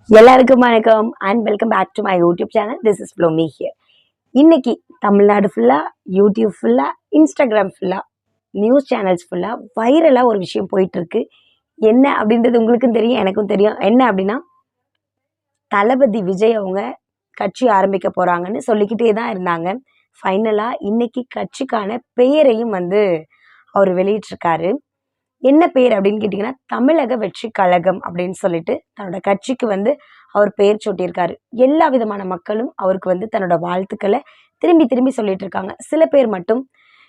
எல்லாருக்கும் வணக்கம் and welcome back to my YouTube channel. This is Flomi here. இன்னைக்கு தமிழ்நாடு ஃபுல்லாக, யூடியூப் ஃபுல்லாக, இன்ஸ்டாகிராம் ஃபுல்லாக, நியூஸ் சேனல்ஸ் ஃபுல்லாக வைரலாக ஒரு விஷயம் போயிட்டுருக்கு. என்ன அப்படின்றது உங்களுக்கும் தெரியும், எனக்கும் தெரியும். என்ன அப்படின்னா, தளபதி விஜய் அவங்க கட்சி ஆரம்பிக்க போகிறாங்கன்னு சொல்லிக்கிட்டே தான் இருந்தாங்க. ஃபைனலாக இன்னைக்கு கட்சிக்கான பெயரையும் அவர் வெளியிட்டிருக்காரு. என்ன பேர் அப்படின்னு கேட்டிங்கன்னா, தமிழக வெற்றி கழகம் அப்படின்னு சொல்லிட்டு தன்னோட கட்சிக்கு அவர் பெயர் சூட்டியிருக்காரு. எல்லா விதமான மக்களும் அவருக்கு தன்னோட வாழ்த்துக்களை திரும்பி திரும்பி சொல்லிட்டு இருக்காங்க. சில பேர் மட்டும்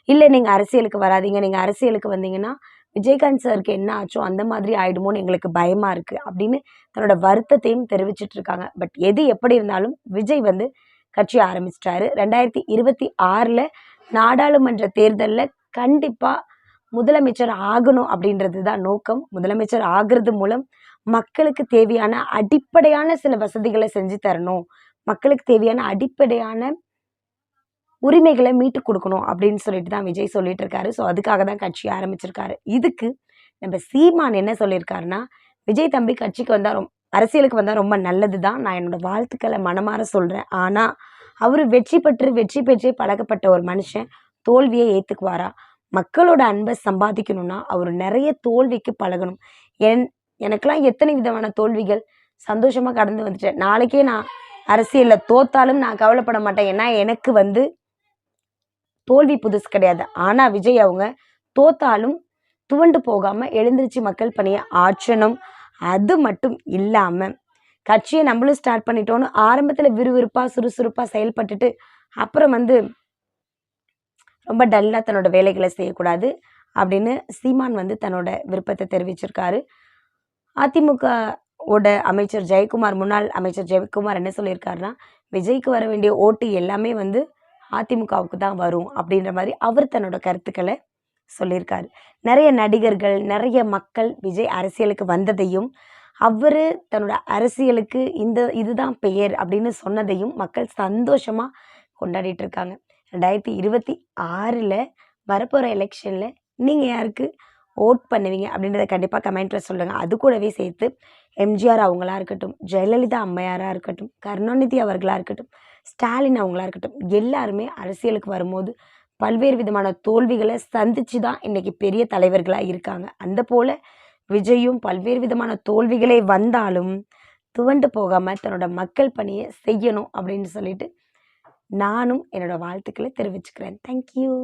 இல்லை, நீங்கள் அரசியலுக்கு வராதீங்க, நீங்கள் அரசியலுக்கு வந்தீங்கன்னா விஜயகாந்த் சாருக்கு என்ன ஆச்சோ அந்த மாதிரி ஆயிடுமோன்னு எங்களுக்கு பயமாக இருக்குது அப்படின்னு தன்னோட வருத்தத்தையும் தெரிவிச்சிட்டு இருக்காங்க. பட் எது எப்படி இருந்தாலும் விஜய் கட்சி ஆரம்பிச்சிட்டாரு. 2026 நாடாளுமன்ற தேர்தலில் கண்டிப்பாக முதலமைச்சர் ஆகணும் அப்படின்றது தான் நோக்கம். முதலமைச்சர் ஆகிறது மூலம் மக்களுக்கு தேவையான அடிப்படையான சில வசதிகளை செஞ்சு தரணும், மக்களுக்கு தேவையான அடிப்படையான உரிமைகளை மீட்டு கொடுக்கணும் அப்படின்னு சொல்லிட்டு தான் விஜய் சொல்லிட்டு இருக்காரு. ஸோ அதுக்காக தான் கட்சி ஆரம்பிச்சிருக்காரு. இதுக்கு நம்ம சீமான் என்ன சொல்லியிருக்காருன்னா, விஜய் தம்பி கட்சிக்கு வந்தால் அரசியலுக்கு வந்தால் ரொம்ப நல்லது தான், நான் என்னோட வாழ்த்துக்களை மனமாற சொல்கிறேன். ஆனால் அவர் வெற்றி பெற்றே பழக்கப்பட்ட ஒரு மனுஷன் தோல்வியை ஏற்றுக்குவாரா? மக்களோட அன்பை சம்பாதிக்கணும்னா அவர் நிறைய தோல்விக்கு பழகணும். எனக்கெல்லாம் எத்தனை விதமான தோல்விகள் சந்தோஷமாக கடந்து வந்துட்டேன். நாளைக்கே நான் அரசியலில் தோத்தாலும் நான் கவலைப்பட மாட்டேன். ஏன்னா எனக்கு தோல்வி புதுசு கிடையாது. ஆனால் விஜய் அவங்க தோத்தாலும் துவண்டு போகாமல் எழுந்திருச்சு மக்கள் பணியை ஆற்றணும். அது மட்டும் இல்லாமல் கட்சியை நம்மளும் ஸ்டார்ட் பண்ணிட்டோன்னு ஆரம்பத்தில் விறுவிறுப்பாக சுறுசுறுப்பாக செயல்பட்டுட்டு அப்புறம் ரொம்ப டல்லாக தன்னோட வேலைகளை செய்யக்கூடாது அப்படின்னு சீமான் தன்னோட விருப்பத்தை தெரிவிச்சிருக்காரு. அதிமுகவோட அமைச்சர் ஜெயக்குமார், முன்னாள் அமைச்சர் ஜெயக்குமார் என்ன சொல்லியிருக்காருன்னா, விஜய்க்கு வர வேண்டிய ஓட்டு எல்லாமே அதிமுகவுக்கு தான் வரும் அப்படின்ற மாதிரி அவர் தன்னோட கருத்துக்களை சொல்லியிருக்காரு. நிறைய நடிகர்கள், நிறைய மக்கள் விஜய் அரசியலுக்கு வந்ததையும் அவர் தன்னோட அரசியலுக்கு இதுதான் பெயர் அப்படின்னு சொன்னதையும் மக்கள் சந்தோஷமாக கொண்டாடிட்டு இருக்காங்க. 2026 வரப்போகிற எலெக்ஷனில் நீங்கள் யாருக்கு ஓட் பண்ணுவீங்க அப்படின்றத கண்டிப்பாக கமெண்ட்டில் சொல்லுங்கள். அது கூடவே சேர்த்து எம்ஜிஆர் அவங்களாக இருக்கட்டும், ஜெயலலிதா அம்மையாராக இருக்கட்டும், கருணாநிதி அவர்களாக இருக்கட்டும், ஸ்டாலின் அவங்களாக இருக்கட்டும், எல்லாருமே அரசியலுக்கு வரும்போது பல்வேறு விதமான தோல்விகளை சந்தித்து தான் இன்றைக்கி பெரிய தலைவர்களாக இருக்காங்க. அந்த போல் விஜயும் பல்வேறு விதமான தோல்விகளே வந்தாலும் துவண்டு போகாமல் தன்னோட மக்கள் பணியை செய்யணும் அப்படின்னு சொல்லிட்டு நானும் என்னோடய வாழ்த்துக்களை தெரிவிச்சுக்கிறேன். தேங்க்யூ.